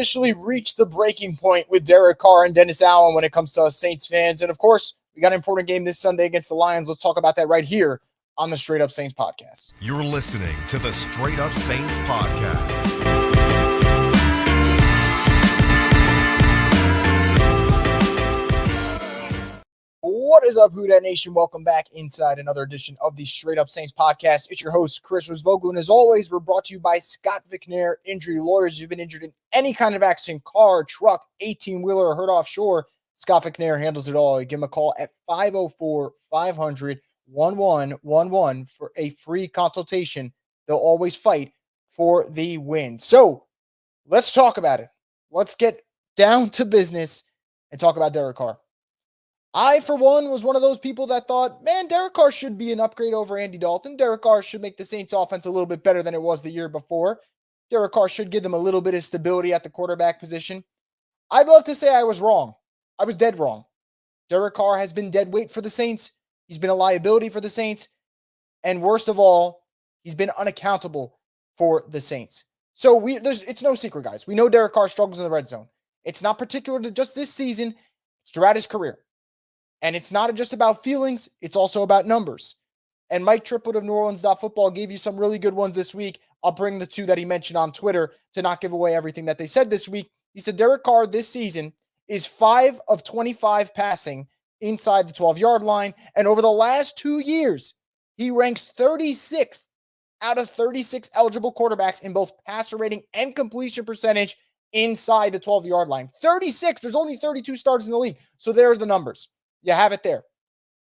officially reached the breaking point with Derek Carr and Dennis Allen when it comes to us Saints fans. And of course, we got an important game this Sunday against the Lions. Let's talk about that right here on the Straight Up Saints podcast. You're listening to the Straight Up Saints podcast. What is up, Who Dat Nation? Welcome back inside another edition of the Straight Up Saints podcast. It's your host, Chris Rosvoglu, and as always, we're brought to you by Scott Vicknair Injury Lawyers. You've been injured in any kind of accident, car, truck, 18-wheeler, or hurt offshore, Scott Vicknair handles it all. You give him a call at 504-500-1111 for a free consultation. They'll always fight for the win. So let's talk about it. Let's get down to business and talk about Derek Carr. I, for one, was one of those people that thought, man, Derek Carr should be an upgrade over Andy Dalton. Derek Carr should make the Saints offense a little bit better than it was the year before. Derek Carr should give them a little bit of stability at the quarterback position. I'd love to say I was wrong. I was dead wrong. Derek Carr has been dead weight for the Saints. He's been a liability for the Saints. And worst of all, he's been unaccountable for the Saints. So it's no secret, guys. We know Derek Carr struggles in the red zone. It's not particular to just this season. It's throughout his career. And it's not just about feelings, it's also about numbers. And Mike Triplett of NewOrleans.football gave you some really good ones this week. I'll bring the two that he mentioned on Twitter to not give away everything that they said this week. He said Derek Carr this season is 5 of 25 passing inside the 12-yard line. And over the last 2 years, he ranks 36th out of 36 eligible quarterbacks in both passer rating and completion percentage inside the 12-yard line. 36. There's only 32 starters in the league. So there's the numbers. You have it there.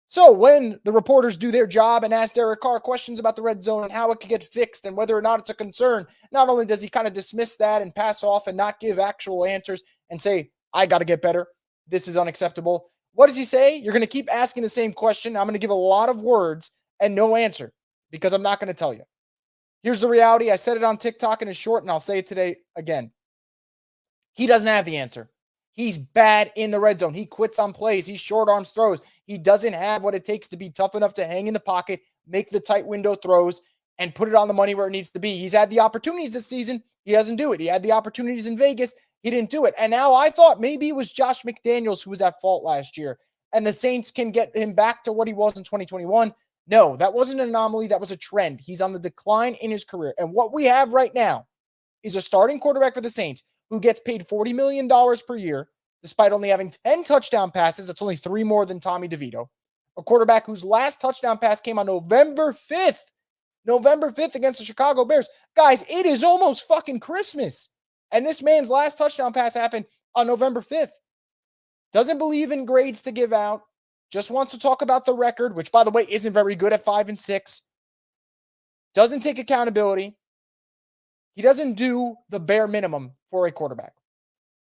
So when the reporters do their job and ask Derek Carr questions about the red zone and how it could get fixed and whether or not it's a concern, not only does he kind of dismiss that and pass off and not give actual answers and say, I got to get better. This is unacceptable. What does he say? You're going to keep asking the same question. I'm going to give a lot of words and no answer because I'm not going to tell you. Here's the reality. I said it on TikTok and it's short, and I'll say it today again. He doesn't have the answer. He's bad in the red zone. He quits on plays. He short arms throws. He doesn't have what it takes to be tough enough to hang in the pocket, make the tight window throws, and put it on the money where it needs to be. He's had the opportunities this season. He doesn't do it. He had the opportunities in Vegas. He didn't do it. And now I thought maybe it was Josh McDaniels who was at fault last year, and the Saints can get him back to what he was in 2021. No, that wasn't an anomaly. That was a trend. He's on the decline in his career. And what we have right now is a starting quarterback for the Saints who gets paid $40 million per year, despite only having 10 touchdown passes. That's only 3 more than Tommy DeVito. A quarterback whose last touchdown pass came on November 5th. November 5th against the Chicago Bears. Guys, it is almost fucking Christmas. And this man's last touchdown pass happened on November 5th. Doesn't believe in grades to give out. Just wants to talk about the record, which, by the way, isn't very good at 5-6. Doesn't take accountability. He doesn't do the bare minimum for a quarterback.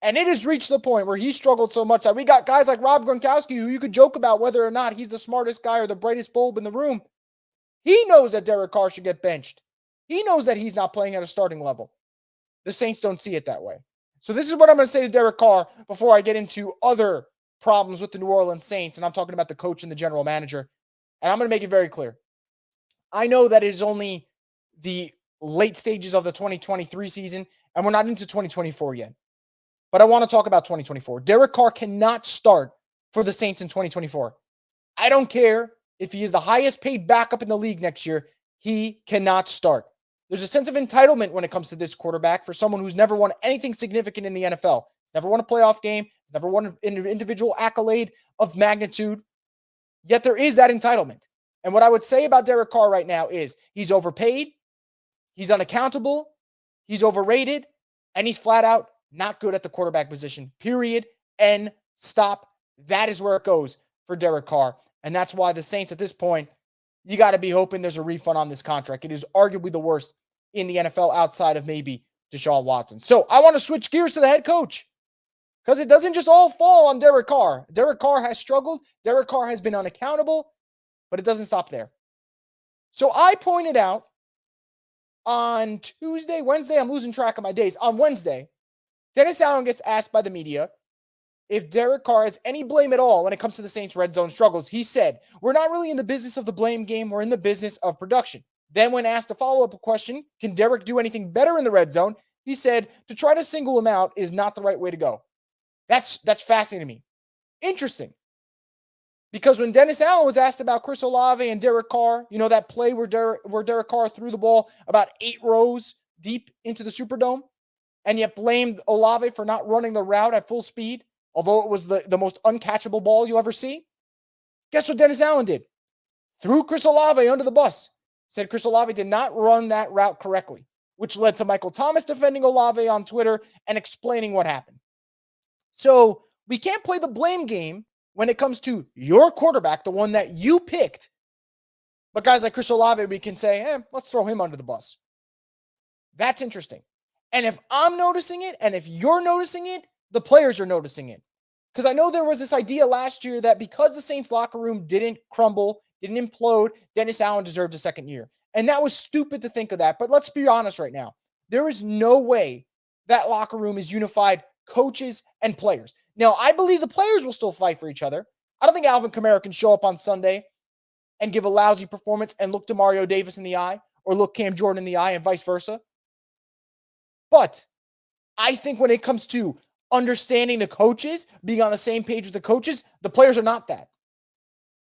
And it has reached the point where he struggled so much that we got guys like Rob Gronkowski, who you could joke about whether or not he's the smartest guy or the brightest bulb in the room. He knows that Derek Carr should get benched. He knows that he's not playing at a starting level. The Saints don't see it that way. So this is what I'm going to say to Derek Carr before I get into other problems with the New Orleans Saints, and I'm talking about the coach and the general manager. And I'm going to make it very clear. I know that it is only the late stages of the 2023 season, and we're not into 2024 yet. But I want to talk about 2024. Derek Carr cannot start for the Saints in 2024. I don't care if he is the highest paid backup in the league next year. He cannot start. There's a sense of entitlement when it comes to this quarterback for someone who's never won anything significant in the NFL. He's never won a playoff game. He's never won an individual accolade of magnitude. Yet there is that entitlement. And what I would say about Derek Carr right now is he's overpaid, he's unaccountable, he's overrated, and he's flat out not good at the quarterback position, period, and stop. That is where it goes for Derek Carr. And that's why the Saints at this point, you got to be hoping there's a refund on this contract. It is arguably the worst in the NFL outside of maybe Deshaun Watson. So I want to switch gears to the head coach because it doesn't just all fall on Derek Carr. Derek Carr has struggled. Derek Carr has been unaccountable, but it doesn't stop there. So I pointed out on Wednesday, I'm losing track of my days. On Wednesday, Dennis Allen gets asked by the media if Derek Carr has any blame at all when it comes to the Saints' red zone struggles. He said, we're not really in the business of the blame game. We're in the business of production. Then when asked a follow-up question, can Derek do anything better in the red zone? He said to try to single him out is not the right way to go. That's fascinating to me. Interesting. Because when Dennis Allen was asked about Chris Olave and Derek Carr, that play where Derek Carr threw the ball about 8 rows deep into the Superdome, and yet blamed Olave for not running the route at full speed, although it was the most uncatchable ball you ever see. Guess what Dennis Allen did? Threw Chris Olave under the bus. Said Chris Olave did not run that route correctly, which led to Michael Thomas defending Olave on Twitter and explaining what happened. So we can't play the blame game when it comes to your quarterback, the one that you picked. But guys like Chris Olave, we can say, let's throw him under the bus. That's interesting. And if I'm noticing it, and if you're noticing it, the players are noticing it. Because I know there was this idea last year that because the Saints locker room didn't crumble, didn't implode, Dennis Allen deserved a second year. And that was stupid to think of that. But let's be honest right now. There is no way that locker room is unified, coaches and players. Now, I believe the players will still fight for each other. I don't think Alvin Kamara can show up on Sunday and give a lousy performance and look Demario Davis in the eye or look Cam Jordan in the eye and vice versa. But I think when it comes to understanding the coaches, being on the same page with the coaches, the players are not that.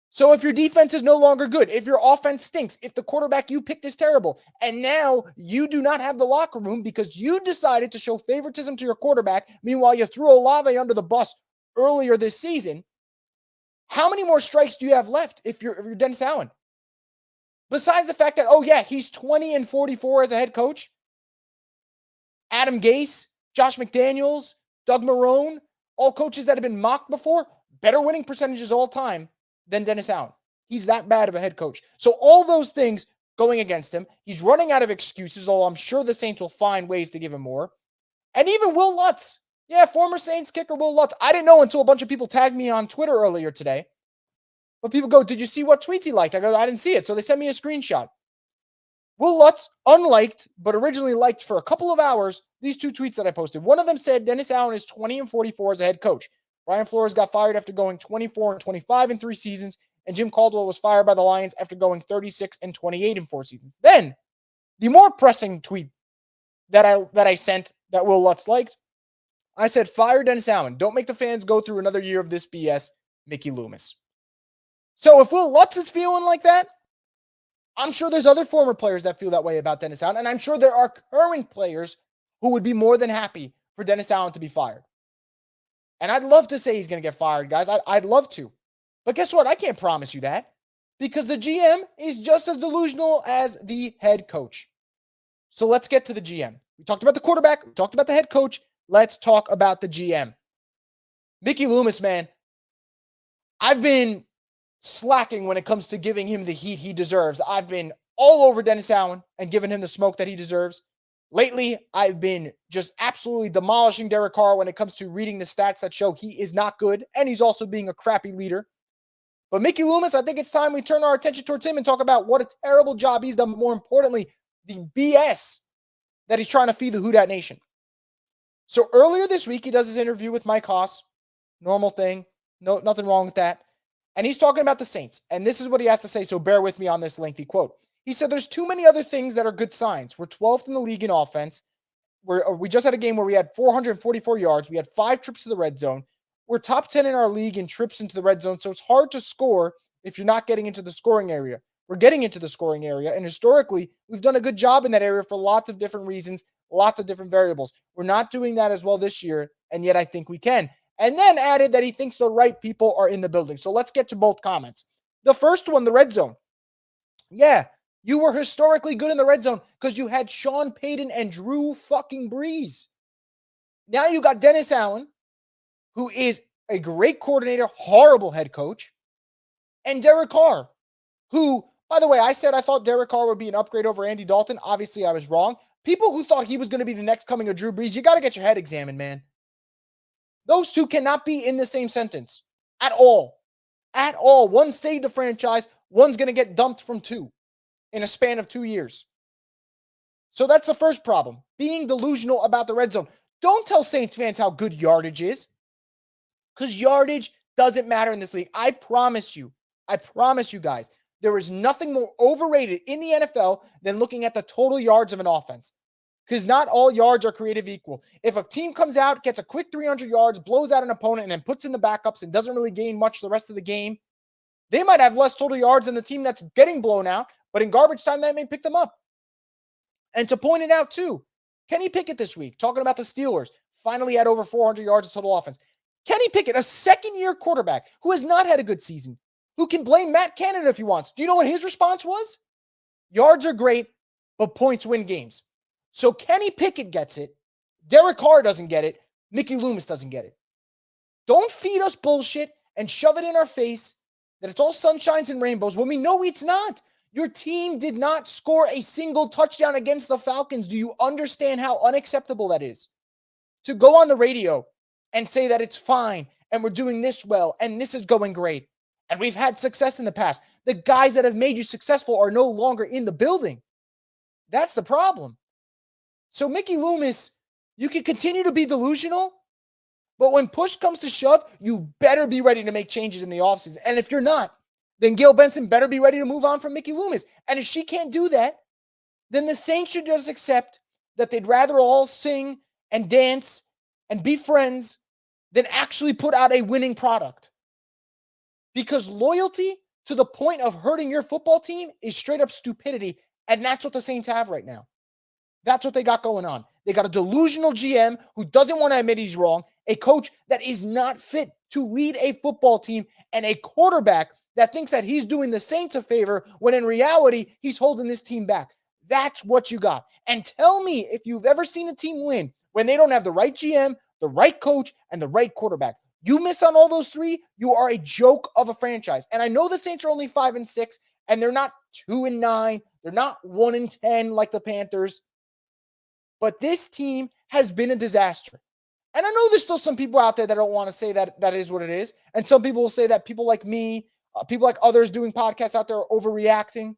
So if your defense is no longer good, if your offense stinks, if the quarterback you picked is terrible, and now you do not have the locker room because you decided to show favoritism to your quarterback, meanwhile you threw Olave under the bus earlier this season, how many more strikes do you have left if you're Dennis Allen? Besides the fact that, he's 20-44 as a head coach. Adam Gase, Josh McDaniels, Doug Marrone, all coaches that have been mocked before, better winning percentages all time than Dennis Allen. He's that bad of a head coach. So all those things going against him. He's running out of excuses, although I'm sure the Saints will find ways to give him more. And even Will Lutz. Yeah, former Saints kicker Will Lutz. I didn't know until a bunch of people tagged me on Twitter earlier today. But people go, did you see what tweets he liked? I go, I didn't see it. So they sent me a screenshot. Will Lutz unliked, but originally liked for a couple of hours, these 2 tweets that I posted. One of them said Dennis Allen is 20-44 as a head coach. Brian Flores got fired after going 24-25 in 3 seasons, and Jim Caldwell was fired by the Lions after going 36-28 in 4 seasons. Then, the more pressing tweet that I sent that Will Lutz liked, I said, fire Dennis Allen. Don't make the fans go through another year of this BS, Mickey Loomis. So if Will Lutz is feeling like that, I'm sure there's other former players that feel that way about Dennis Allen, and I'm sure there are current players who would be more than happy for Dennis Allen to be fired. And I'd love to say he's going to get fired, guys. I'd love to. But guess what? I can't promise you that because the GM is just as delusional as the head coach. So let's get to the GM. We talked about the quarterback. We talked about the head coach. Let's talk about the GM. Mickey Loomis, man. I've been slacking when it comes to giving him the heat he deserves. I've been all over Dennis Allen and giving him the smoke that he deserves. Lately, I've been just absolutely demolishing Derek Carr when it comes to reading the stats that show he is not good, and he's also being a crappy leader. But Mickey Loomis, I think it's time we turn our attention towards him and talk about what a terrible job he's done, but more importantly, the BS that he's trying to feed the Who Dat Nation. So earlier this week, he does his interview with Mike Haas. Normal thing. No, nothing wrong with that. And he's talking about the Saints. And this is what he has to say, so bear with me on this lengthy quote. He said, there's too many other things that are good signs. We're 12th in the league in offense. We just had a game where we had 444 yards. We had 5 trips to the red zone. We're top 10 in our league in trips into the red zone, so it's hard to score if you're not getting into the scoring area. We're getting into the scoring area, and historically, we've done a good job in that area for lots of different reasons, lots of different variables. We're not doing that as well this year, and yet I think we can. And then added that he thinks the right people are in the building. So let's get to both comments. The first one, the red zone. Yeah, you were historically good in the red zone because you had Sean Payton and Drew fucking Brees. Now you got Dennis Allen, who is a great coordinator, horrible head coach, and Derek Carr, who, by the way, I said I thought Derek Carr would be an upgrade over Andy Dalton. Obviously, I was wrong. People who thought he was going to be the next coming of Drew Brees, you got to get your head examined, man. Those two cannot be in the same sentence at all. At all. One stayed the franchise. One's going to get dumped from 2 in a span of 2 years. So that's the first problem, being delusional about the red zone. Don't tell Saints fans how good yardage is, because yardage doesn't matter in this league. I promise you guys, there is nothing more overrated in the NFL than looking at the total yards of an offense. because not all yards are creative equal. If a team comes out, gets a quick 300 yards, blows out an opponent, and then puts in the backups and doesn't really gain much the rest of the game, they might have less total yards than the team that's getting blown out, but in garbage time, that may pick them up. And to point it out too, Kenny Pickett this week, talking about the Steelers, finally had over 400 yards of total offense. Kenny Pickett, a second-year quarterback who has not had a good season, who can blame Matt Canada if he wants. Do you know what his response was? Yards are great, but points win games. So Kenny Pickett gets it. Derek Carr doesn't get it. Mickey Loomis doesn't get it. Don't feed us bullshit and shove it in our face that it's all sunshines and rainbows when we know it's not. Your team did not score a single touchdown against the Falcons. Do you understand how unacceptable that is? To go on the radio and say that it's fine and we're doing this well and this is going great and we've had success in the past. The guys that have made you successful are no longer in the building. That's the problem. So Mickey Loomis, you can continue to be delusional, but when push comes to shove, you better be ready to make changes in the offseason. And if you're not, then Gail Benson better be ready to move on from Mickey Loomis. And if she can't do that, then the Saints should just accept that they'd rather all sing and dance and be friends than actually put out a winning product. Because loyalty to the point of hurting your football team is straight up stupidity. And that's what the Saints have right now. That's what they got going on. They got a delusional GM who doesn't want to admit he's wrong, a coach that is not fit to lead a football team, and a quarterback that thinks that he's doing the Saints a favor when in reality, he's holding this team back. That's what you got. And tell me if you've ever seen a team win when they don't have the right GM, the right coach, and the right quarterback. You miss on all those three, you are a joke of a franchise. And I know the Saints are only 5-6, and they're not 2-9. They're not 1-10 like the Panthers. But this team has been a disaster. And I know there's still some people out there that don't want to say that that is what it is. And some people will say that people like me, people like others doing podcasts out there are overreacting.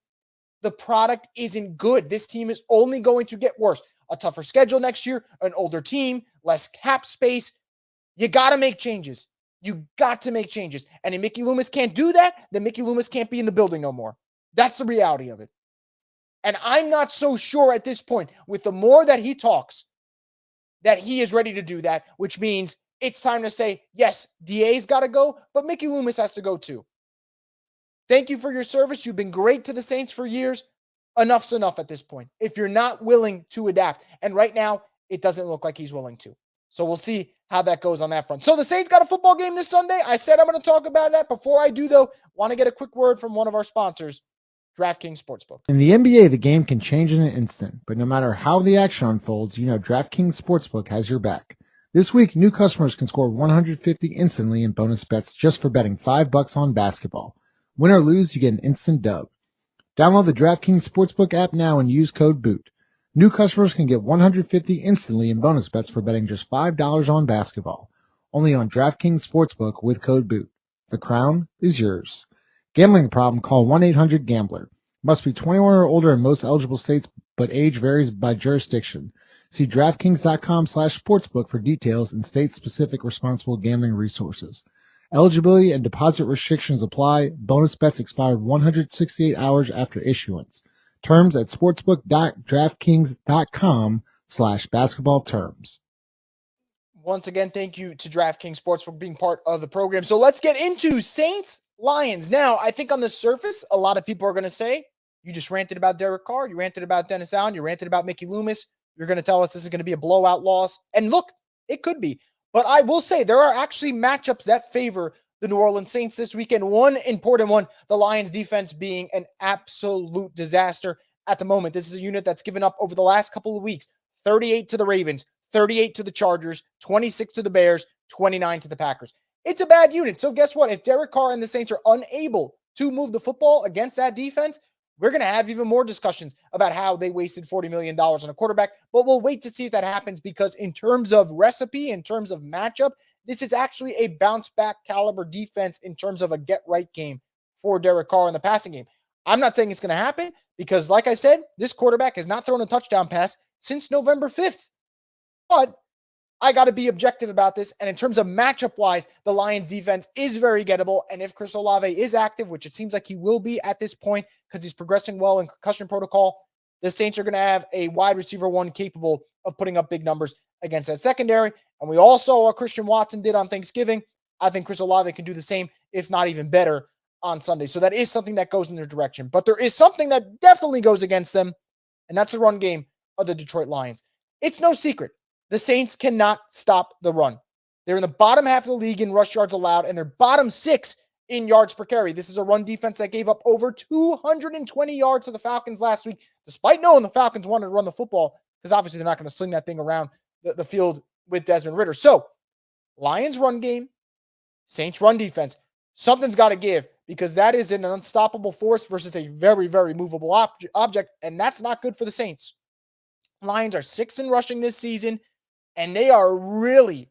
The product isn't good. This team is only going to get worse. A tougher schedule next year, an older team, less cap space. You got to make changes. You got to make changes. And if Mickey Loomis can't do that, then Mickey Loomis can't be in the building no more. That's the reality of it. And I'm not so sure at this point, with the more that he talks, that he is ready to do that, which means it's time to say, yes, DA's got to go, but Mickey Loomis has to go too. Thank you for your service. You've been great to the Saints for years. Enough's enough at this point. If you're not willing to adapt, and right now, it doesn't look like he's willing to. So we'll see how that goes on that front. So the Saints got a football game this Sunday. I said I'm going to talk about that. Before I do, though, want to get a quick word from one of our sponsors, DraftKings Sportsbook. In the NBA, the game can change in an instant, but no matter how the action unfolds, you know DraftKings Sportsbook has your back. This week, new customers can score $150 instantly in bonus bets just for betting $5 on basketball. Win or lose, you get an instant dub. Download the DraftKings Sportsbook app now and use code BOOT. New customers can get $150 instantly in bonus bets for betting just $5 on basketball. Only on DraftKings Sportsbook with code BOOT. The crown is yours. Gambling problem? Call 1-800-GAMBLER. Must be 21 or older in most eligible states, but age varies by jurisdiction. See DraftKings.com/sportsbook for details and state-specific responsible gambling resources. Eligibility and deposit restrictions apply. Bonus bets expired 168 hours after issuance. Terms at sportsbook.draftkings.com/basketball terms. Once again, thank you to DraftKings Sportsbook being part of the program. So let's get into Saints Lions. Now, I think on the surface, a lot of people are going to say, you just ranted about Derek Carr, you ranted about Dennis Allen, you ranted about Mickey Loomis. You're going to tell us this is going to be a blowout loss. And look, it could be. But I will say there are actually matchups that favor the New Orleans Saints this weekend. One important one, the Lions defense being an absolute disaster at the moment. This is a unit that's given up over the last couple of weeks, 38 to the Ravens, 38 to the Chargers, 26 to the Bears, 29 to the Packers. It's a bad unit. So guess what? If Derek Carr and the Saints are unable to move the football against that defense, we're going to have even more discussions about how they wasted $40 million on a quarterback. But we'll wait to see if that happens, because in terms of recipe, in terms of matchup, this is actually a bounce-back caliber defense in terms of a get-right game for Derek Carr in the passing game. I'm not saying it's going to happen because, like I said, this quarterback has not thrown a touchdown pass since November 5th. But I got to be objective about this. And in terms of matchup-wise, the Lions defense is very gettable. And if Chris Olave is active, which it seems like he will be at this point because he's progressing well in concussion protocol, the Saints are going to have a wide receiver one capable of putting up big numbers against that secondary. And we all saw what Christian Watson did on Thanksgiving. I think Chris Olave can do the same, if not even better, on Sunday. So that is something that goes in their direction. But there is something that definitely goes against them, and that's the run game of the Detroit Lions. It's no secret. The Saints cannot stop the run. They're in the bottom half of the league in rush yards allowed, and they're bottom 6 in yards per carry. This is a run defense that gave up over 220 yards to the Falcons last week, despite knowing the Falcons wanted to run the football, because obviously they're not going to sling that thing around the field with Desmond Ridder. So, Lions run game, Saints run defense. Something's got to give, because that is an unstoppable force versus a very, very movable object, and that's not good for the Saints. Lions are 6th in rushing this season, and they are really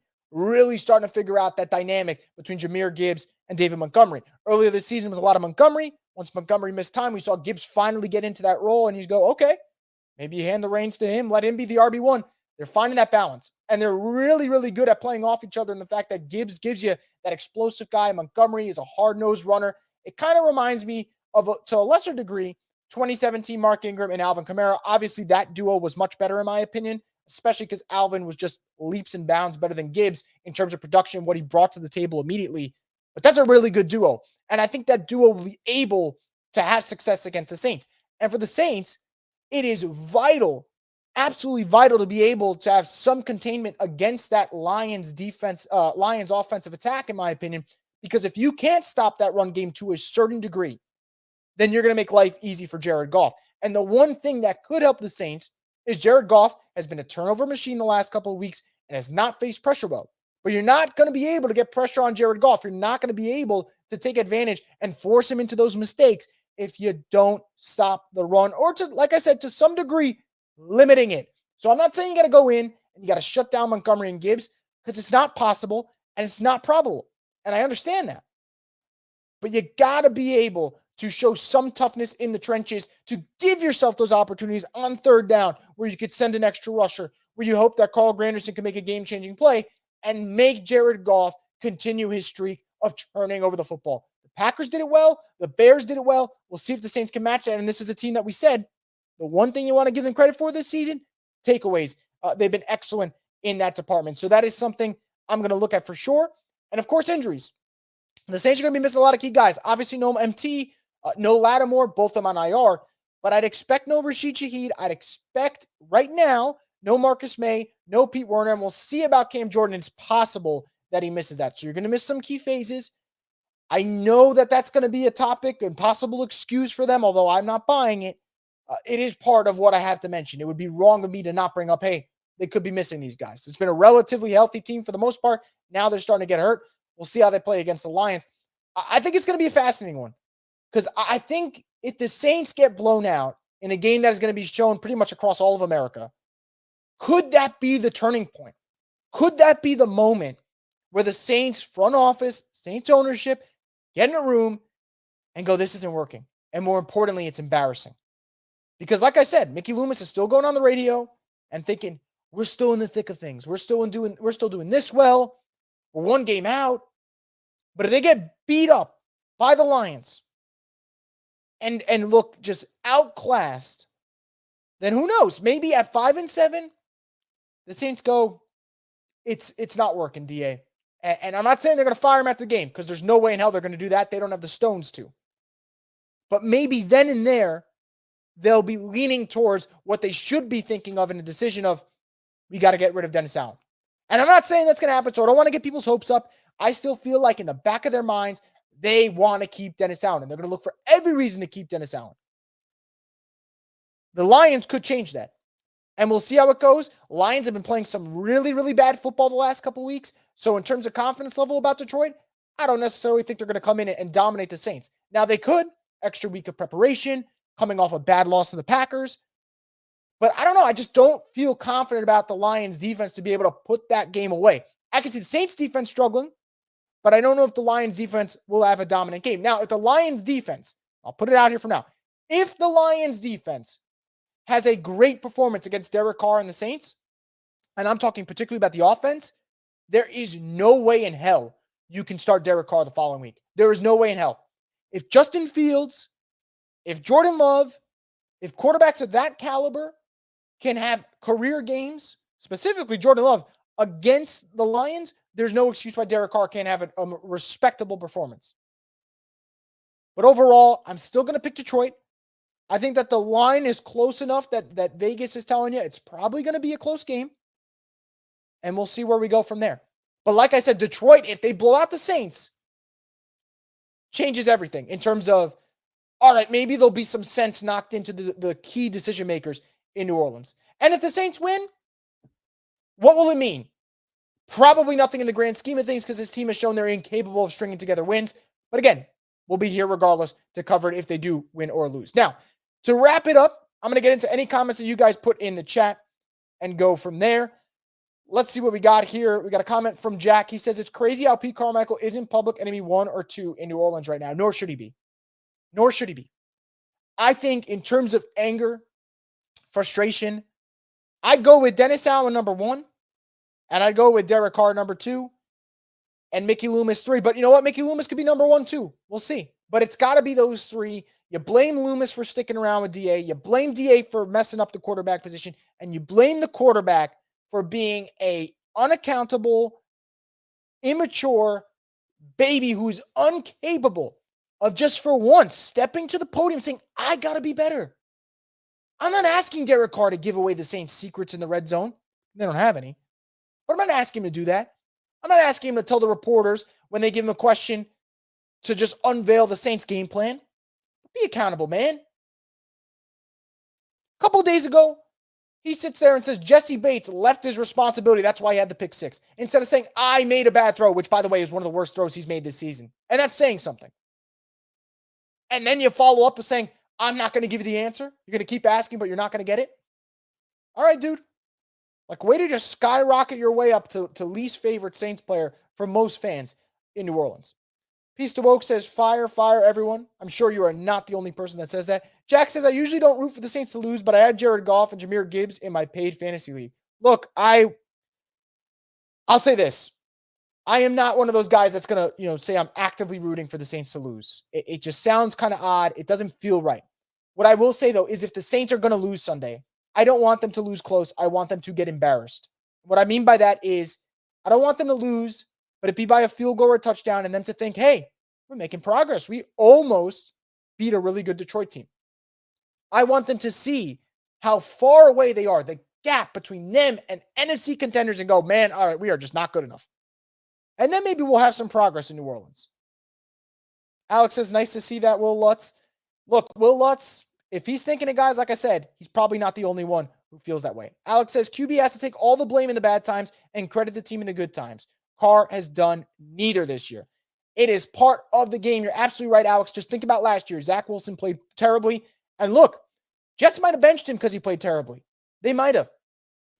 starting to figure out that dynamic between Jahmyr Gibbs and David Montgomery. Earlier this season was a lot of Montgomery. Once Montgomery missed time, we saw Gibbs finally get into that role, and you go, okay, maybe you hand the reins to him, let him be the RB1. They're finding that balance, and they're really good at playing off each other, and the fact that Gibbs gives you that explosive guy. Montgomery is a hard-nosed runner. It kind of reminds me of, to a lesser degree, 2017 Mark Ingram and Alvin Kamara. Obviously, that duo was much better in my opinion, especially because Alvin was just leaps and bounds better than Gibbs in terms of production, what he brought to the table immediately. But that's a really good duo. And I think that duo will be able to have success against the Saints. And for the Saints, it is vital, absolutely vital, to be able to have some containment against that Lions defense, Lions offensive attack, in my opinion, because if you can't stop that run game to a certain degree, then you're going to make life easy for Jared Goff. And the one thing that could help the Saints is Jared Goff has been a turnover machine the last couple of weeks and has not faced pressure well. But you're not going to be able to get pressure on Jared Goff. You're not going to be able to take advantage and force him into those mistakes if you don't stop the run, or, to, like I said, to some degree, limiting it. So I'm not saying you got to go in and you got to shut down Montgomery and Gibbs, because it's not possible and it's not probable. And I understand that. But you got to be able to show some toughness in the trenches, to give yourself those opportunities on third down where you could send an extra rusher, where you hope that Carl Granderson can make a game-changing play and make Jared Goff continue his streak of turning over the football. The Packers did it well. The Bears did it well. We'll see if the Saints can match that. And this is a team that we said, the one thing you want to give them credit for this season, takeaways. They've been excellent in that department. So that is something I'm going to look at for sure. And, of course, injuries. The Saints are going to be missing a lot of key guys. Obviously, no MT, no Lattimore, both of them on IR. But I'd expect no Rashid Shaheed. I'd expect right now no Marcus May, no Pete Werner. And we'll see about Cam Jordan. It's possible that he misses that. So you're going to miss some key phases. I know that that's going to be a topic and possible excuse for them, although I'm not buying it. It is part of what I have to mention. It would be wrong of me to not bring up, hey, they could be missing these guys. It's been a relatively healthy team for the most part. Now they're starting to get hurt. We'll see how they play against the Lions. I think it's going to be a fascinating one, because I think if the Saints get blown out in a game that is going to be shown pretty much across all of America, could that be the turning point? Could that be the moment where the Saints front office, Saints ownership, get in a room and go, this isn't working? And more importantly, it's embarrassing. Because like I said, Mickey Loomis is still going on the radio and thinking, we're still in the thick of things. We're still doing this well. We're one game out. But if they get beat up by the Lions and look just outclassed, then who knows? Maybe at 5-7, the Saints go, it's not working, DA. And I'm not saying they're going to fire him after the game, because there's no way in hell they're going to do that. They don't have the stones to. But maybe then and there, they'll be leaning towards what they should be thinking of in a decision of, we got to get rid of Dennis Allen. And I'm not saying that's going to happen, so I don't want to get people's hopes up. I still feel like in the back of their minds, they want to keep Dennis Allen, and they're going to look for every reason to keep Dennis Allen. The Lions could change that, and we'll see how it goes. Lions have been playing some really bad football the last couple weeks, so in terms of confidence level about Detroit, I don't necessarily think they're going to come in and dominate the Saints. Now, they could, extra week of preparation, coming off a bad loss to the Packers. But I don't know. I just don't feel confident about the Lions defense to be able to put that game away. I can see the Saints defense struggling, but I don't know if the Lions defense will have a dominant game. Now, if the Lions defense, I'll put it out here for now. If the Lions defense has a great performance against Derek Carr and the Saints, and I'm talking particularly about the offense, there is no way in hell you can start Derek Carr the following week. There is no way in hell. If Justin Fields, if Jordan Love, If quarterbacks of that caliber can have career games, specifically Jordan Love, against the Lions, there's no excuse why Derek Carr can't have a respectable performance. But overall, I'm still going to pick Detroit. I think that the line is close enough that Vegas is telling you it's probably going to be a close game. And we'll see where we go from there. But like I said, Detroit, if they blow out the Saints, changes everything in terms of, all right, maybe there'll be some sense knocked into the key decision makers in New Orleans. And if the Saints win, what will it mean? Probably nothing in the grand scheme of things because this team has shown they're incapable of stringing together wins. But again, we'll be here regardless to cover it if they do win or lose. Now, to wrap it up, I'm going to get into any comments that you guys put in the chat and go from there. Let's see what we got here. We got a comment from Jack. He says, it's crazy how Pete Carmichael isn't public enemy 1 or 2 in New Orleans right now, nor should he be. Nor should he be. I think in terms of anger, frustration, I'd go with Dennis Allen number 1, and I'd go with Derek Carr number 2, and Mickey Loomis 3. But you know what? Mickey Loomis could be number 1 too. We'll see. But it's got to be those 3. You blame Loomis for sticking around with DA. You blame DA for messing up the quarterback position, and you blame the quarterback for being a unaccountable, immature baby who's incapable of just for once stepping to the podium saying, I got to be better. I'm not asking Derek Carr to give away the Saints' secrets in the red zone. They don't have any. But I'm not asking him to do that. I'm not asking him to tell the reporters when they give him a question to just unveil the Saints' game plan. Be accountable, man. A couple of days ago, he sits there and says Jesse Bates left his responsibility. That's why he had the pick 6. Instead of saying, I made a bad throw, which, by the way, is one of the worst throws he's made this season. And that's saying something. And then you follow up with saying, I'm not going to give you the answer. You're going to keep asking, but you're not going to get it. All right, dude. Like, way to just skyrocket your way up to least favorite Saints player for most fans in New Orleans. Peace to Woke says, fire, everyone. I'm sure you are not the only person that says that. Jack says, I usually don't root for the Saints to lose, but I had Jared Goff and Jahmyr Gibbs in my paid fantasy league. Look, I'll say this. I am not one of those guys that's going to, say I'm actively rooting for the Saints to lose. It just sounds kind of odd. It doesn't feel right. What I will say, though, is if the Saints are going to lose Sunday, I don't want them to lose close. I want them to get embarrassed. What I mean by that is I don't want them to lose, but it be by a field goal or a touchdown and them to think, hey, we're making progress. We almost beat a really good Detroit team. I want them to see how far away they are, the gap between them and NFC contenders, and go, man, all right, we are just not good enough. And then maybe we'll have some progress in New Orleans. Alex says, nice to see that, Will Lutz. Look, Will Lutz, if he's thinking of guys, like I said, he's probably not the only one who feels that way. Alex says, QB has to take all the blame in the bad times and credit the team in the good times. Carr has done neither this year. It is part of the game. You're absolutely right, Alex. Just think about last year. Zach Wilson played terribly. And look, Jets might have benched him because he played terribly. They might have.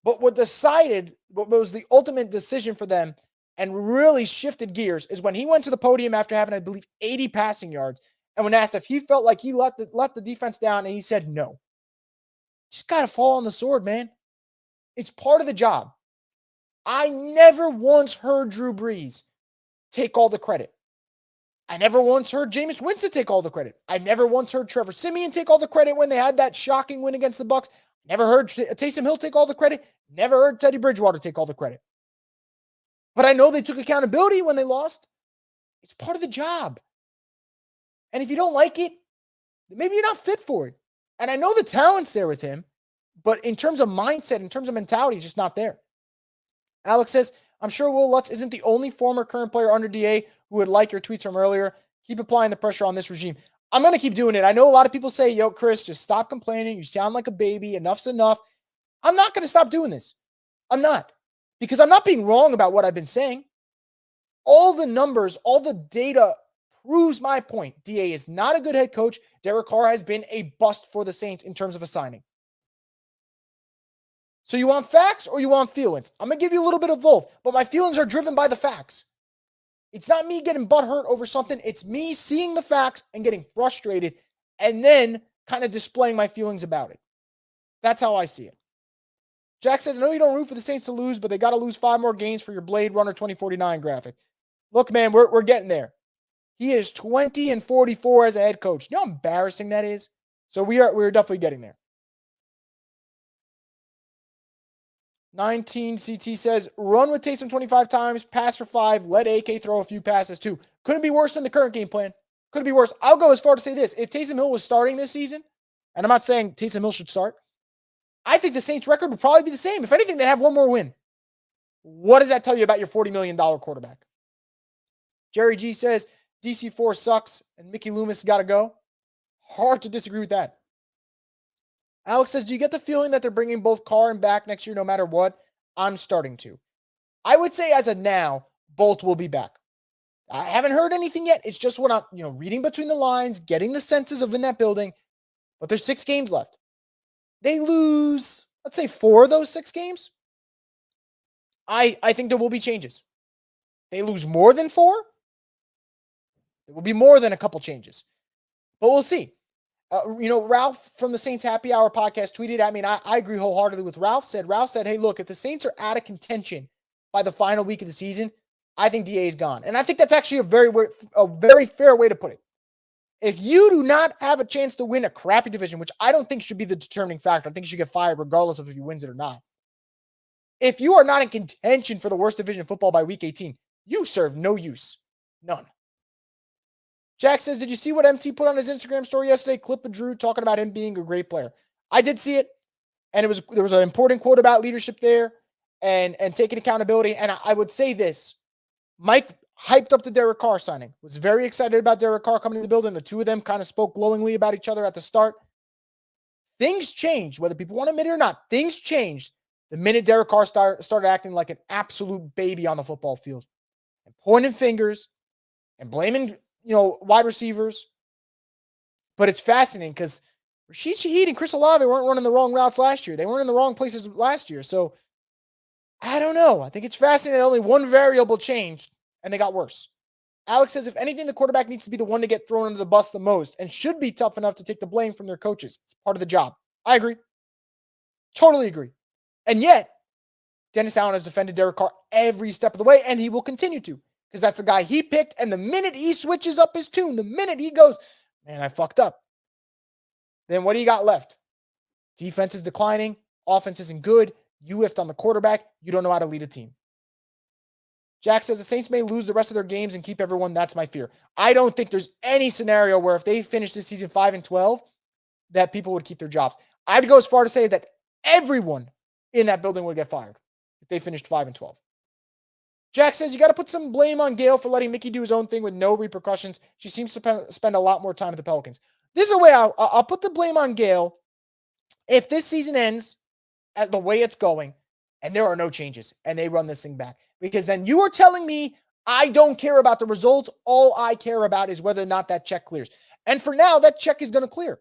But what was the ultimate decision for them and really shifted gears is when he went to the podium after having, I believe, 80 passing yards. And when asked if he felt like he let the defense down, and he said no. Just got to fall on the sword, man. It's part of the job. I never once heard Drew Brees take all the credit. I never once heard Jameis Winston take all the credit. I never once heard Trevor Siemian take all the credit when they had that shocking win against the Bucs. Never heard Taysom Hill take all the credit. Never heard Teddy Bridgewater take all the credit. But I know they took accountability when they lost. It's part of the job. And if you don't like it, maybe you're not fit for it. And I know the talent's there with him, but in terms of mindset, in terms of mentality, it's just not there. Alex says, I'm sure Will Lutz isn't the only former current player under DA who would like your tweets from earlier. Keep applying the pressure on this regime. I'm going to keep doing it. I know a lot of people say, yo, Chris, just stop complaining. You sound like a baby. Enough's enough. I'm not going to stop doing this. I'm not. Because I'm not being wrong about what I've been saying. All the numbers, all the data proves my point. DA is not a good head coach. Derek Carr has been a bust for the Saints in terms of a signing. So you want facts or you want feelings? I'm going to give you a little bit of both, but my feelings are driven by the facts. It's not me getting butthurt over something. It's me seeing the facts and getting frustrated and then kind of displaying my feelings about it. That's how I see it. Jack says, I know you don't root for the Saints to lose, but they got to lose 5 more games for your Blade Runner 2049 graphic. Look, man, we're getting there. He is 20-44 as a head coach. You know how embarrassing that is? So we're definitely getting there. 19 CT says, run with Taysom 25 times, pass for 5, let AK throw a few passes too. Couldn't be worse than the current game plan. Couldn't be worse. I'll go as far to say this. If Taysom Hill was starting this season, and I'm not saying Taysom Hill should start, I think the Saints record would probably be the same. If anything, they'd have one more win. What does that tell you about your $40 million quarterback? Jerry G says, DC4 sucks and Mickey Loomis got to go. Hard to disagree with that. Alex says, do you get the feeling that they're bringing both Carr and back next year no matter what? I'm starting to. I would say as of now, both will be back. I haven't heard anything yet. It's just what I'm reading between the lines, getting the senses of in that building. But there's 6 games left. They lose, let's say 4 of those 6 games. I think there will be changes. They lose more than 4. There will be more than a couple changes. But we'll see. Ralph from the Saints Happy Hour podcast tweeted at me, and I agree wholeheartedly with Ralph said, hey, look, if the Saints are out of contention by the final week of the season, I think DA is gone. And I think that's actually a very fair way to put it. If you do not have a chance to win a crappy division, which I don't think should be the determining factor, I think you should get fired regardless of if he wins it or not. If you are not in contention for the worst division in football by week 18, you serve no use. None. Jack says, did you see what MT put on his Instagram story yesterday? Clip of Drew talking about him being a great player. I did see it. And there was an important quote about leadership there and taking accountability. And I would say this. Mike hyped up the Derek Carr signing. Was very excited about Derek Carr coming to the building. The two of them kind of spoke glowingly about each other at the start. Things changed, whether people want to admit it or not. Things changed the minute Derek Carr started acting like an absolute baby on the football field. And pointing fingers and blaming wide receivers. But it's fascinating because Rashid Shaheed and Chris Olave weren't running the wrong routes last year. They weren't in the wrong places last year. So, I don't know. I think it's fascinating that only one variable changed, and they got worse. Alex says, if anything, the quarterback needs to be the one to get thrown under the bus the most and should be tough enough to take the blame from their coaches. It's part of the job. I agree. Totally agree. And yet, Dennis Allen has defended Derek Carr every step of the way, and he will continue to. Because that's the guy he picked, and the minute he switches up his tune, the minute he goes, man, I fucked up, then what do you got left? Defense is declining. Offense isn't good. You whiffed on the quarterback. You don't know how to lead a team. Jack says the Saints may lose the rest of their games and keep everyone. That's my fear. I don't think there's any scenario where if they finish this season 5-12, that people would keep their jobs. I'd go as far to say that everyone in that building would get fired if they finished 5-12. Jack says, you got to put some blame on Gail for letting Mickey do his own thing with no repercussions. She seems to spend a lot more time at the Pelicans. This is the way I'll put the blame on Gail if this season ends at the way it's going and there are no changes and they run this thing back. Because then you are telling me I don't care about the results. All I care about is whether or not that check clears. And for now, that check is going to clear.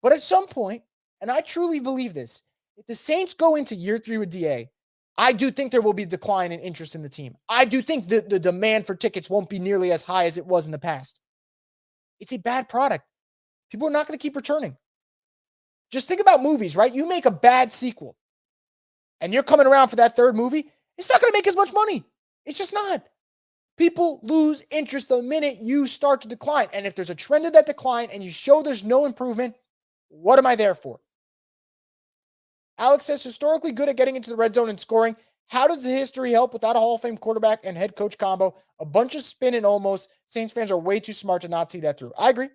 But at some point, and I truly believe this, if the Saints go into year 3 with DA, I do think there will be a decline in interest in the team. I do think the demand for tickets won't be nearly as high as it was in the past. It's a bad product. People are not going to keep returning. Just think about movies, right? You make a bad sequel and you're coming around for that third movie. It's not going to make as much money. It's just not. People lose interest the minute you start to decline. And if there's a trend of that decline and you show there's no improvement, what am I there for? Alex says, historically good at getting into the red zone and scoring. How does the history help without a Hall of Fame quarterback and head coach combo? A bunch of spin and almost. Saints fans are way too smart to not see that through. I agree.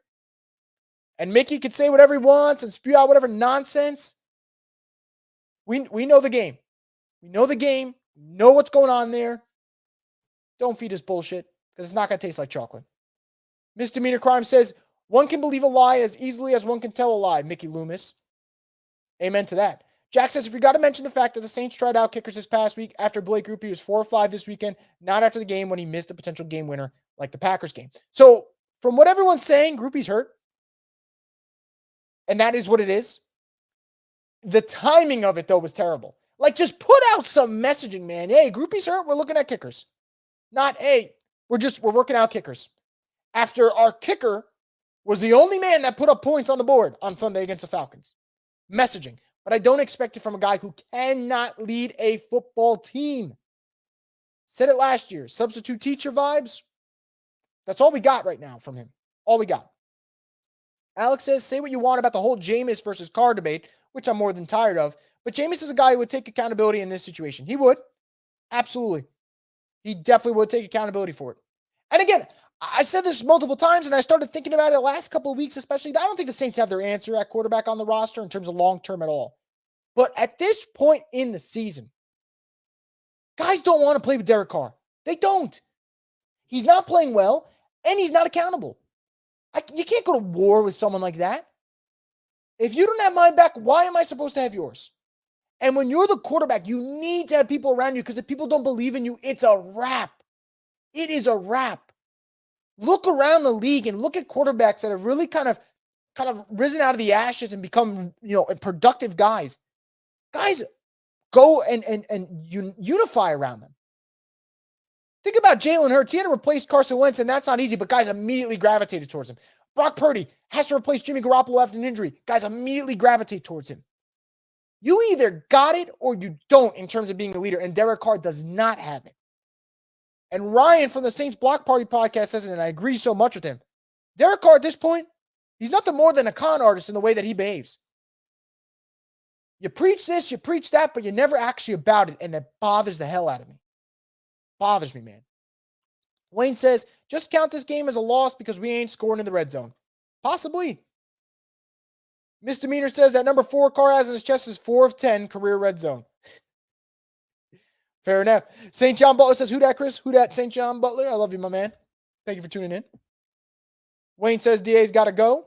And Mickey could say whatever he wants and spew out whatever nonsense. We know the game. We know the game. We know what's going on there. Don't feed us bullshit because it's not going to taste like chocolate. Misdemeanor Crime says, one can believe a lie as easily as one can tell a lie, Mickey Loomis. Amen to that. Jack says, if you got to mention the fact that the Saints tried out kickers this past week after Blake Grupe, he was 4-5 this weekend, not after the game when he missed a potential game winner like the Packers game. So from what everyone's saying, Grupe's hurt. And that is what it is. The timing of it, though, was terrible. Like, just put out some messaging, man. Hey, Grupe's hurt. We're looking at kickers. Not, hey, we're working out kickers. After our kicker was the only man that put up points on the board on Sunday against the Falcons. Messaging. But I don't expect it from a guy who cannot lead a football team. Said it last year. Substitute teacher vibes. That's all we got right now from him. All we got. Alex says, say what you want about the whole Jameis versus Carr debate, which I'm more than tired of, but Jameis is a guy who would take accountability in this situation. He would. Absolutely. He definitely would take accountability for it. And again, I said this multiple times, and I started thinking about it the last couple of weeks, especially. I don't think the Saints have their answer at quarterback on the roster in terms of long-term at all. But at this point in the season, guys don't want to play with Derek Carr. They don't. He's not playing well, and he's not accountable. You can't go to war with someone like that. If you don't have mine back, why am I supposed to have yours? And when you're the quarterback, you need to have people around you, because if people don't believe in you, it's a wrap. It is a wrap. Look around the league and look at quarterbacks that have really kind of risen out of the ashes and become, productive guys. Guys go and unify around them. Think about Jalen Hurts. He had to replace Carson Wentz, and that's not easy, but guys immediately gravitated towards him. Brock Purdy has to replace Jimmy Garoppolo after an injury. Guys immediately gravitate towards him. You either got it or you don't in terms of being a leader, and Derek Carr does not have it. And Ryan from the Saints Block Party podcast says it, and I agree so much with him. Derek Carr at this point, he's nothing more than a con artist in the way that he behaves. You preach this, you preach that, but you're never actually about it, and that bothers the hell out of me. Bothers me, man. Wayne says, just count this game as a loss because we ain't scoring in the red zone. Possibly. Misdemeanor says that number 4 Carr has in his chest is 4 of 10 career red zone. Fair enough. St. John Butler says, who dat, Chris? Who dat, St. John Butler? I love you, my man. Thank you for tuning in. Wayne says DA's got to go.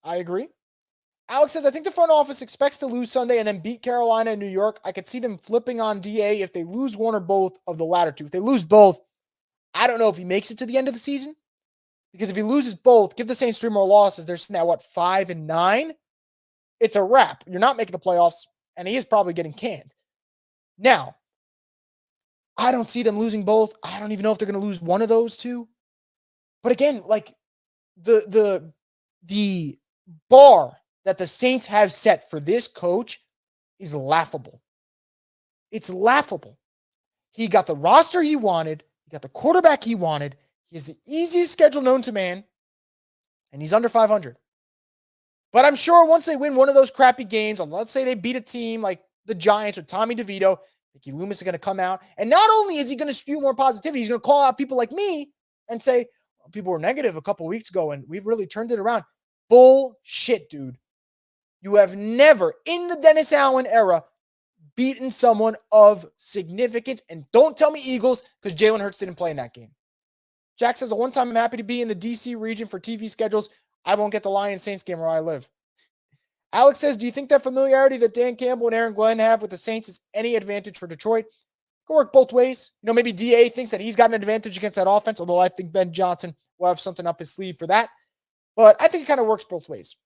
I agree. Alex says, I think the front office expects to lose Sunday and then beat Carolina and New York. I could see them flipping on DA if they lose one or both of the latter two. If they lose both, I don't know if he makes it to the end of the season. Because if he loses both, give the Saints 3 more losses. They're now, 5-9? It's a wrap. You're not making the playoffs, and he is probably getting canned. Now, I don't see them losing both. I don't even know if they're going to lose one of those two. But again, the bar that the Saints have set for this coach is laughable. It's laughable. He got the roster he wanted. He got the quarterback he wanted. He has the easiest schedule known to man. And he's under 500. But I'm sure once they win one of those crappy games, let's say they beat a team like the Giants or Tommy DeVito, Mickey Loomis is going to come out. And not only is he going to spew more positivity, he's going to call out people like me and say, well, people were negative a couple weeks ago and we've really turned it around. Bullshit, dude. You have never, in the Dennis Allen era, beaten someone of significance. And don't tell me Eagles, because Jalen Hurts didn't play in that game. Jack says, the one time I'm happy to be in the DC region for TV schedules, I won't get the Lions Saints game where I live. Alex says, do you think that familiarity that Dan Campbell and Aaron Glenn have with the Saints is any advantage for Detroit? It can work both ways. Maybe DA thinks that he's got an advantage against that offense, although I think Ben Johnson will have something up his sleeve for that. But I think it kind of works both ways.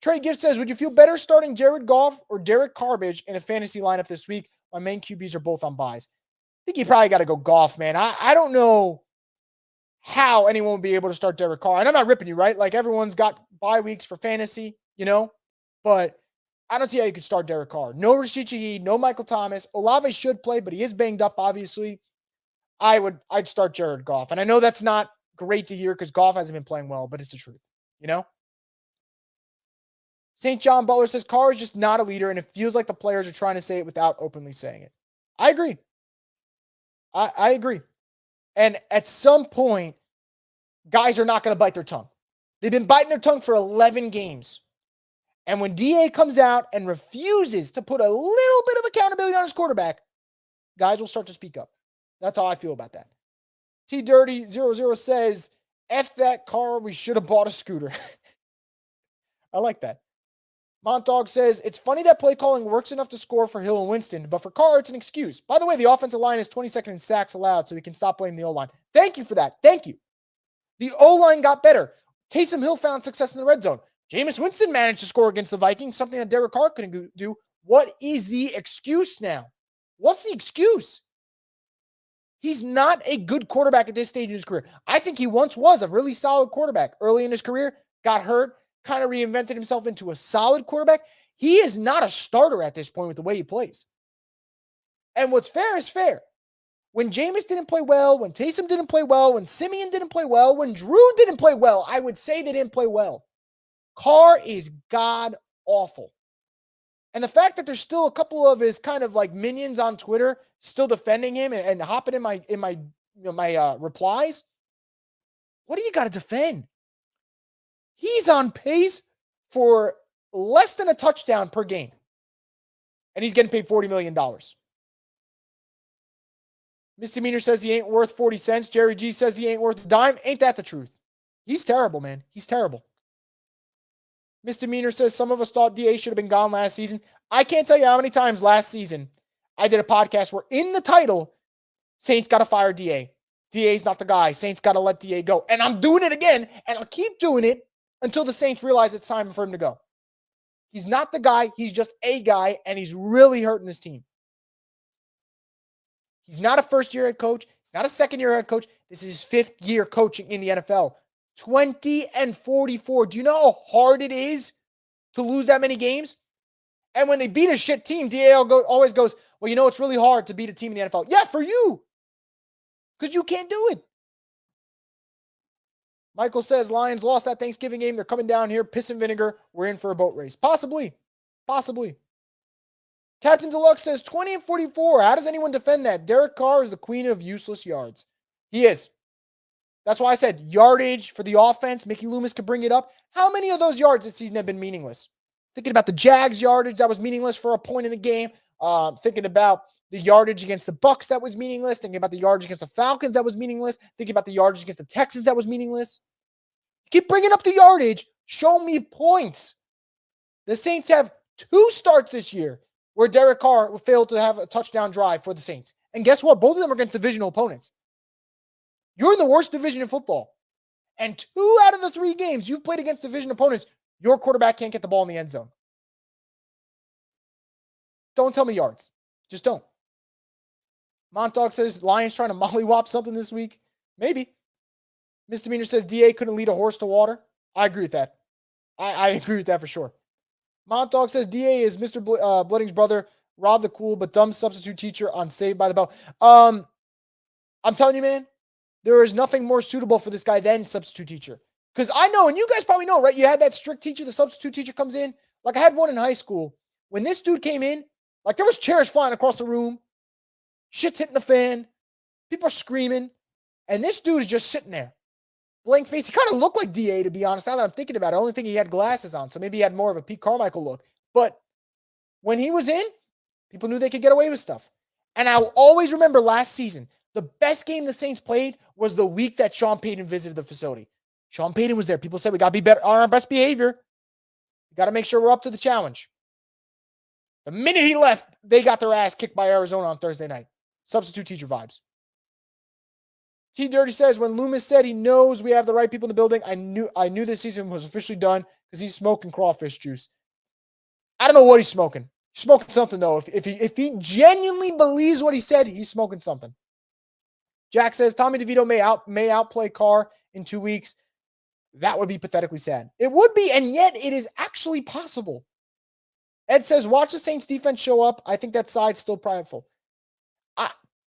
Trey Gift says, would you feel better starting Jared Goff or Derek Carbage in a fantasy lineup this week? My main QBs are both on buys. I think you probably got to go Goff, man. I don't know how anyone will be able to start Derek Carr. And I'm not ripping you, right? Like, everyone's got bye weeks for fantasy, but I don't see how you could start Derek Carr. No Rashid Shaheed, no Michael Thomas. Olave should play, but he is banged up, obviously. I'd start Jared Goff. And I know that's not great to hear because Goff hasn't been playing well, but it's the truth, St. John Butler says Carr is just not a leader, and it feels like the players are trying to say it without openly saying it. I agree. I agree. And at some point, guys are not going to bite their tongue. They've been biting their tongue for 11 games. And when DA comes out and refuses to put a little bit of accountability on his quarterback, guys will start to speak up. That's how I feel about that. T-Dirty00 says, F that car, we should have bought a scooter. I like that. Montdog says, it's funny that play calling works enough to score for Hill and Winston, but for Carr, it's an excuse. By the way, the offensive line is 22nd in sacks allowed, so we can stop blaming the O-line. Thank you for that. Thank you. The O-line got better. Taysom Hill found success in the red zone. Jameis Winston managed to score against the Vikings, something that Derek Carr couldn't do. What is the excuse now? What's the excuse? He's not a good quarterback at this stage in his career. I think he once was a really solid quarterback early in his career, got hurt, kind of reinvented himself into a solid quarterback. He is not a starter at this point with the way he plays. And what's fair is fair. When Jameis didn't play well, when Taysom didn't play well, when Simeon didn't play well, when Drew didn't play well, I would say they didn't play well. Carr is god awful. And the fact that there's still a couple of his kind of like minions on Twitter still defending him and hopping in my replies. What do you got to defend? He's on pace for less than a touchdown per game. And he's getting paid $40 million. Misdemeanor says he ain't worth 40 cents. Jerry G says he ain't worth a dime. Ain't that the truth? He's terrible, man. He's terrible. Misdemeanor says some of us thought DA should have been gone last season. I can't tell you how many times last season I did a podcast where in the title, Saints got to fire DA. DA's not the guy. Saints got to let DA go. And I'm doing it again, and I'll keep doing it until the Saints realize it's time for him to go. He's not the guy. He's just a guy, and he's really hurting this team. He's not a first-year head coach. He's not a second-year head coach. This is his fifth year coaching in the NFL. 20-44. Do you know how hard it is to lose that many games? And when they beat a shit team, DA always goes, well, you know, it's really hard to beat a team in the NFL. Yeah, for you. Because you can't do it. Michael says, Lions lost that Thanksgiving game. They're coming down here, piss and vinegar. We're in for a boat race. Possibly. Captain Deluxe says, 20-44. How does anyone defend that? Derek Carr is the queen of useless yards. He is. That's why I said yardage for the offense. Mickey Loomis could bring it up. How many of those yards this season have been meaningless? Thinking about the Jags yardage that was meaningless for a point in the game. Thinking about the yardage against the Bucs that was meaningless. Thinking about the yardage against the Falcons that was meaningless. Thinking about the yardage against the Texans that was meaningless. Keep bringing up the yardage. Show me points. The Saints have 2 starts this year where Derek Carr failed to have a touchdown drive for the Saints. And guess what? Both of them are against divisional opponents. You're in the worst division in football. And 2 out of the 3 games you've played against division opponents, your quarterback can't get the ball in the end zone. Don't tell me yards. Just don't. Montauk says, Lions trying to mollywop something this week. Maybe. Misdemeanor says, DA couldn't lead a horse to water. I agree with that. I agree with that for sure. Montauk says, DA is Mr. Blooding's brother, Rob the cool but dumb substitute teacher on Saved by the Bell. I'm telling you, man, there is nothing more suitable for this guy than substitute teacher. Because I know, and you guys probably know, right? You had that strict teacher, the substitute teacher comes in. Like I had one in high school. When this dude came in, like there was chairs flying across the room. Shit's hitting the fan. People are screaming. And this dude is just sitting there. Blank face. He kind of looked like DA, to be honest. Now that I'm thinking about it, I only think he had glasses on. So maybe he had more of a Pete Carmichael look. But when he was in, people knew they could get away with stuff. And I'll always remember last season, the best game the Saints played was the week that Sean Payton visited the facility. Sean Payton was there. People said we got to be better on our best behavior. We got to make sure we're up to the challenge. The minute he left, they got their ass kicked by Arizona on Thursday night. Substitute teacher vibes. T Dirty says, when Loomis said he knows we have the right people in the building, I knew this season was officially done because he's smoking crawfish juice. I don't know what he's smoking. He's smoking something, though. If he genuinely believes what he said, he's smoking something. Jack says, Tommy DeVito may outplay Carr in 2 weeks. That would be pathetically sad. It would be, and yet it is actually possible. Ed says, watch the Saints defense show up. I think that side's still prideful.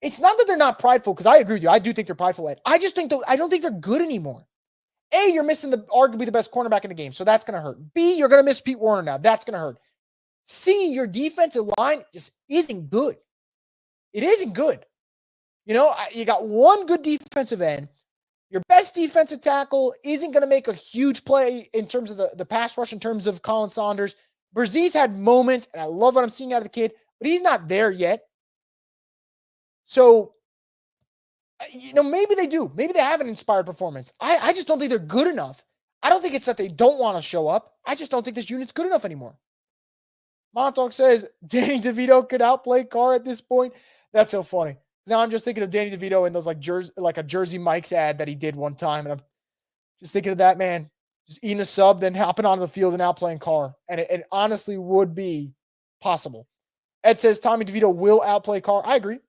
It's not that they're not prideful, because I agree with you. I do think they're prideful, Ed. I just think I don't think they're good anymore. A, you're missing arguably the best cornerback in the game, so that's going to hurt. B, you're going to miss Pete Werner now. That's going to hurt. C, your defensive line just isn't good. It isn't good. You know, you got one good defensive end. Your best defensive tackle isn't going to make a huge play in terms of the pass rush, in terms of Colin Saunders. Brzee had moments, and I love what I'm seeing out of the kid, but he's not there yet. So, you know, maybe they do. Maybe they have an inspired performance. I just don't think they're good enough. I don't think it's that they don't want to show up. I just don't think this unit's good enough anymore. Montauk says, Danny DeVito could outplay Carr at this point. That's so funny. Now I'm just thinking of Danny DeVito in those like a Jersey Mike's ad that he did one time. And I'm just thinking of that man just eating a sub, then hopping onto the field and outplaying Carr. And it honestly would be possible. Ed says Tommy DeVito will outplay Carr. I agree.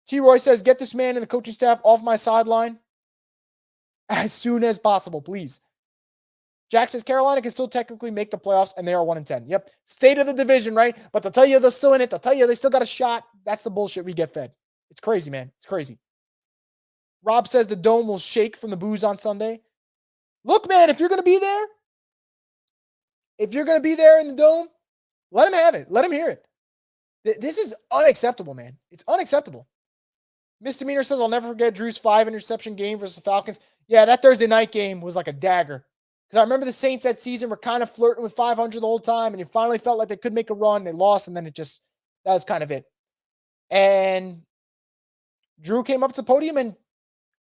T-Roy says, get this man and the coaching staff off my sideline as soon as possible, please. Jack says Carolina can still technically make the playoffs, and they are 1-10. Yep. State of the division, right? But they'll tell you they're still in it. They'll tell you they still got a shot. That's the bullshit we get fed. It's crazy, man. It's crazy. Rob says the dome will shake from the booze on Sunday. Look, man, if you're going to be there, If you're going to be there in the dome, let him have it. Let him hear it. This is unacceptable, man. It's unacceptable. Misdemeanor says, I'll never forget Drew's 5-interception game versus the Falcons. Yeah, that Thursday night game was like a dagger. Because I remember the Saints that season were kind of flirting with 500 the whole time, and it finally felt like they could make a run. They lost, and then that was kind of it. And Drew came up to the podium and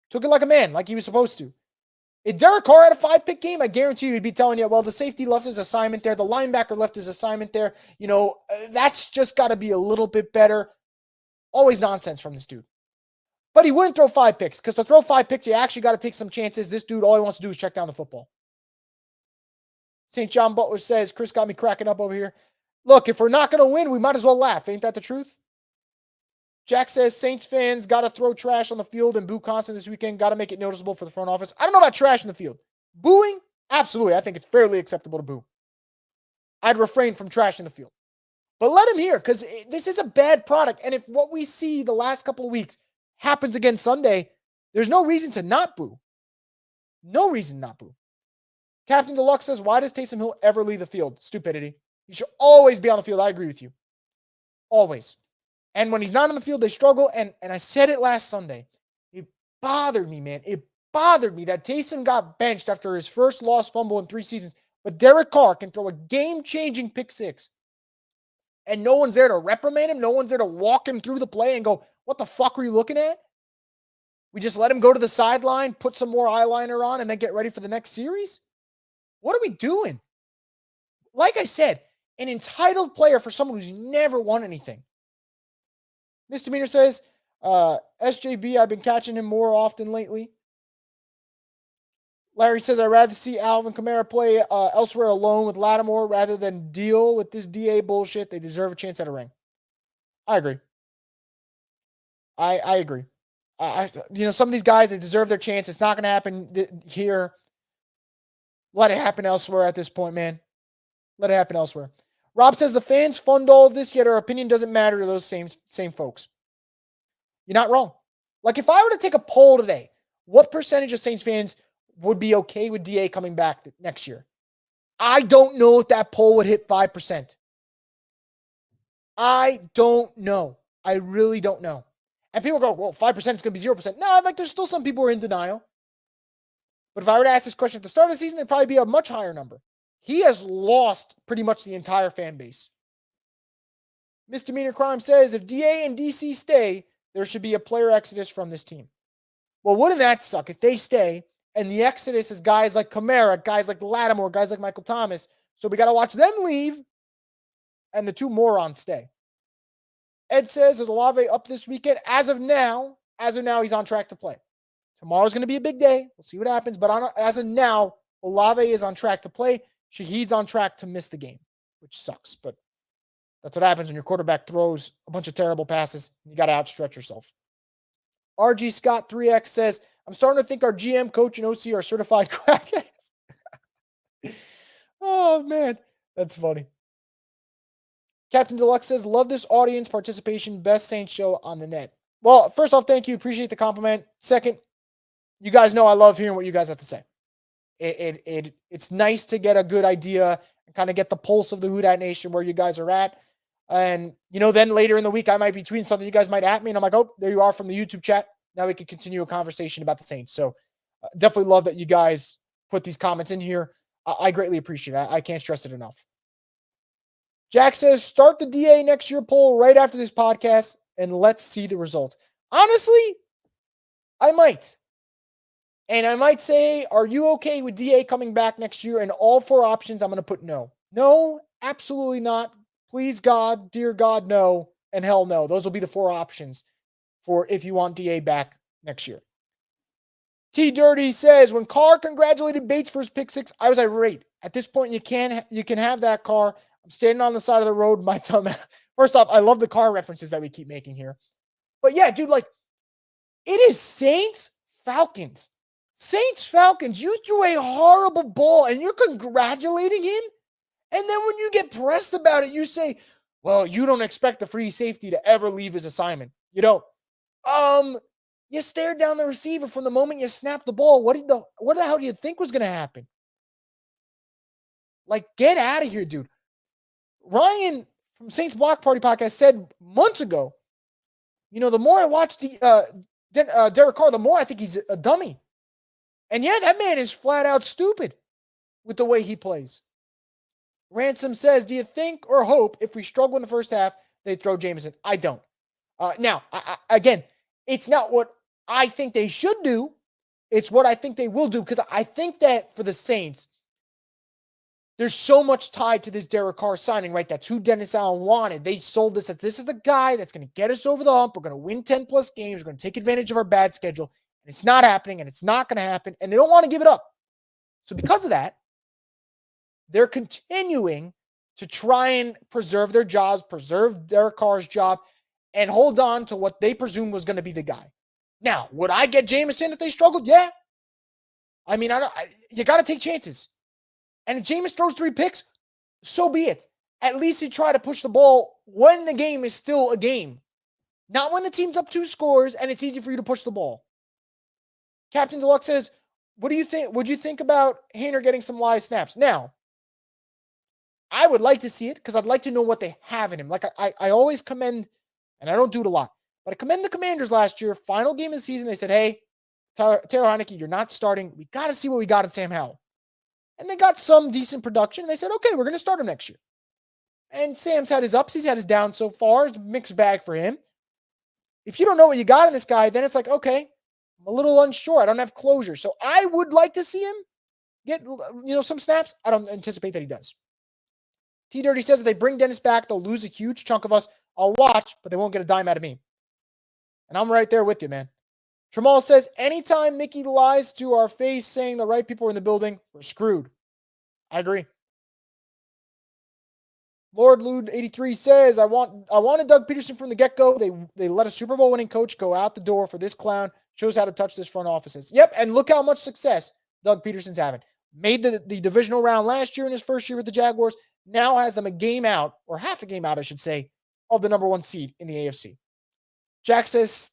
took it like a man, like he was supposed to. If Derek Carr had a 5-pick game, I guarantee you he'd be telling you, well, the safety left his assignment there. The linebacker left his assignment there. That's just got to be a little bit better. Always nonsense from this dude. But he wouldn't throw 5 picks, because to throw 5 picks, you actually got to take some chances. This dude, all he wants to do is check down the football. St. John Butler says, Chris got me cracking up over here. Look, if we're not going to win, we might as well laugh. Ain't that the truth? Jack says, Saints fans got to throw trash on the field and boo constant this weekend. Got to make it noticeable for the front office. I don't know about trash in the field. Booing? Absolutely. I think it's fairly acceptable to boo. I'd refrain from trash in the field. But let him hear, because this is a bad product. And if what we see the last couple of weeks happens again Sunday, there's no reason to not boo. No reason not boo. Captain Deluxe says, why does Taysom Hill ever leave the field? Stupidity. He should always be on the field. I agree with you. Always. And when he's not on the field, they struggle. And I said it last Sunday. It bothered me, man. It bothered me that Taysom got benched after his first lost fumble in 3 seasons. But Derek Carr can throw a game-changing pick 6. And no one's there to reprimand him. No one's there to walk him through the play and go, what the fuck were you looking at? We just let him go to the sideline, put some more eyeliner on, and then get ready for the next series? What are we doing? Like I said, an entitled player for someone who's never won anything. Misdemeanor says, SJB, I've been catching him more often lately. Larry says, I'd rather see Alvin Kamara play elsewhere alone with Lattimore rather than deal with this DA bullshit. They deserve a chance at a ring. I agree. I agree. Some of these guys, they deserve their chance. It's not going to happen here. Let it happen elsewhere at this point, man. Let it happen elsewhere. Rob says the fans fund all of this, yet our opinion doesn't matter to those same folks. You're not wrong. Like, if I were to take a poll today, what percentage of Saints fans would be okay with DA coming back next year? I don't know if that poll would hit 5%. I don't know. I really don't know. And people go, well, 5% is going to be 0%. No, there's still some people who are in denial. But if I were to ask this question at the start of the season, it'd probably be a much higher number. He has lost pretty much the entire fan base. Misdemeanor Crime says, if DA and DC stay, there should be a player exodus from this team. Well, wouldn't that suck if they stay and the exodus is guys like Kamara, guys like Lattimore, guys like Michael Thomas? So we got to watch them leave and the 2 morons stay. Ed says, is Olave up this weekend? As of now, he's on track to play. Tomorrow's going to be a big day. We'll see what happens. But as of now, Olave is on track to play. Shahid's on track to miss the game, which sucks. But that's what happens when your quarterback throws a bunch of terrible passes. You got to outstretch yourself. RG Scott 3X says, I'm starting to think our GM, coach, and OC are certified crackheads. Oh, man. That's funny. Captain Deluxe says, love this audience participation. Best Saints show on the net. Well, first off, thank you. Appreciate the compliment. Second, you guys know I love hearing what you guys have to say. It's nice to get a good idea and kind of get the pulse of the Who Dat Nation where you guys are at. And, then later in the week, I might be tweeting something. You guys might at me, and I'm like, oh, there you are from the YouTube chat. Now we can continue a conversation about the Saints. So definitely love that you guys put these comments in here. I greatly appreciate it. I can't stress it enough. Jack says, start the DA next year poll right after this podcast, and let's see the results. Honestly, I might. And I might say, are you okay with DA coming back next year? And all 4 options, I'm going to put no. No, absolutely not. Please, God, dear God, no. And hell no. Those will be the 4 options for if you want DA back next year. T Dirty says, when Carr congratulated Bates for his pick 6, I was irate. At this point, you can have that Carr. I'm standing on the side of the road, my thumb out. First off, I love the Carr references that we keep making here. But yeah, dude, it is Saints Falcons. Saints Falcons, you threw a horrible ball and you're congratulating him? And then when you get pressed about it, you say, well, you don't expect the free safety to ever leave his assignment. You don't. You stared down the receiver from the moment you snapped the ball. What the hell do you think was going to happen? Like, get out of here, dude. Ryan from Saints Block Party Podcast said months ago, the more I watch Derek Carr, the more I think he's a dummy. And yeah, that man is flat out stupid with the way he plays. Ransom says, do you think or hope if we struggle in the first half, they throw Jameson? I don't. Now, again, it's not what I think they should do. It's what I think they will do, because I think that for the Saints, there's so much tied to this Derek Carr signing, right? That's who Dennis Allen wanted. They sold this as this is the guy that's going to get us over the hump. We're going to win 10-plus games. We're going to take advantage of our bad schedule. And it's not happening, and it's not going to happen, and they don't want to give it up. So because of that, they're continuing to try and preserve their jobs, preserve Derek Carr's job, and hold on to what they presume was going to be the guy. Now, would I get Jameson if they struggled? Yeah. I mean, you got to take chances. And if Jameis throws 3 picks, so be it. At least he try to push the ball when the game is still a game. Not when the team's up 2 scores and it's easy for you to push the ball. Captain Deluxe says, what do you think? Would you think about Haener getting some live snaps? Now, I would like to see it because I'd like to know what they have in him. Like I always commend, and I don't do it a lot, but I commend the Commanders last year, final game of the season. They said, hey, Taylor Heinicke, you're not starting. We got to see what we got in Sam Howell. And they got some decent production. And they said, okay, we're going to start him next year. And Sam's had his ups. He's had his downs so far. It's a mixed bag for him. If you don't know what you got in this guy, then it's like, okay, I'm a little unsure. I don't have closure. So I would like to see him get, some snaps. I don't anticipate that he does. T-Dirty says if they bring Dennis back, they'll lose a huge chunk of us. I'll watch, but they won't get a dime out of me. And I'm right there with you, man. Tramal says, anytime Mickey lies to our face saying the right people are in the building, we're screwed. I agree. Lord Lude 83 says, I wanted Doug Peterson from the get-go. They let a Super Bowl winning coach go out the door for this clown. Shows how to touch this front offices. Yep, and look how much success Doug Peterson's having. Made the divisional round last year in his first year with the Jaguars. Now has them a game out, or half a game out, I should say, of the number 1 seed in the AFC. Jack says,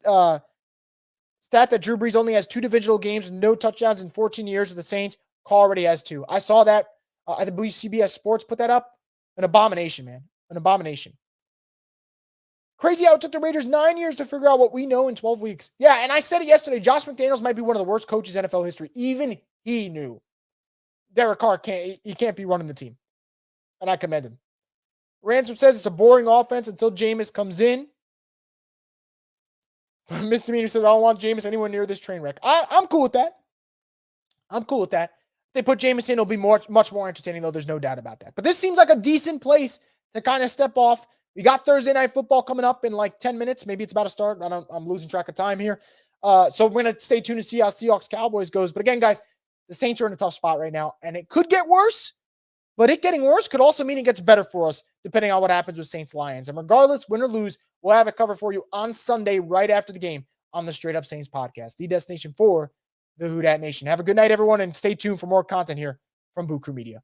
stat that Drew Brees only has 2 divisional games and no touchdowns in 14 years with the Saints. Carr already has 2. I saw that. I believe CBS Sports put that up. An abomination, man. An abomination. Crazy how it took the Raiders 9 years to figure out what we know in 12 weeks. Yeah, and I said it yesterday. Josh McDaniels might be one of the worst coaches in NFL history. Even he knew Derek Carr can't be running the team. And I commend him. Ransom says it's a boring offense until Jameis comes in. Misdemeanor says, I don't want Jameis anywhere near this train wreck. I'm cool with that. I'm cool with that. If they put Jameis in, it'll be much more entertaining, though. There's no doubt about that. But this seems like a decent place to kind of step off. We got Thursday Night Football coming up in like 10 minutes. Maybe it's about to start. I'm losing track of time here. So we're going to stay tuned to see how Seahawks-Cowboys goes. But again, guys, the Saints are in a tough spot right now, and it could get worse. But it getting worse could also mean it gets better for us, depending on what happens with Saints-Lions. And regardless, win or lose, we'll have it covered for you on Sunday right after the game on the Straight Up Saints podcast, the destination for the Who Dat Nation. Have a good night, everyone, and stay tuned for more content here from Boo Crew Media.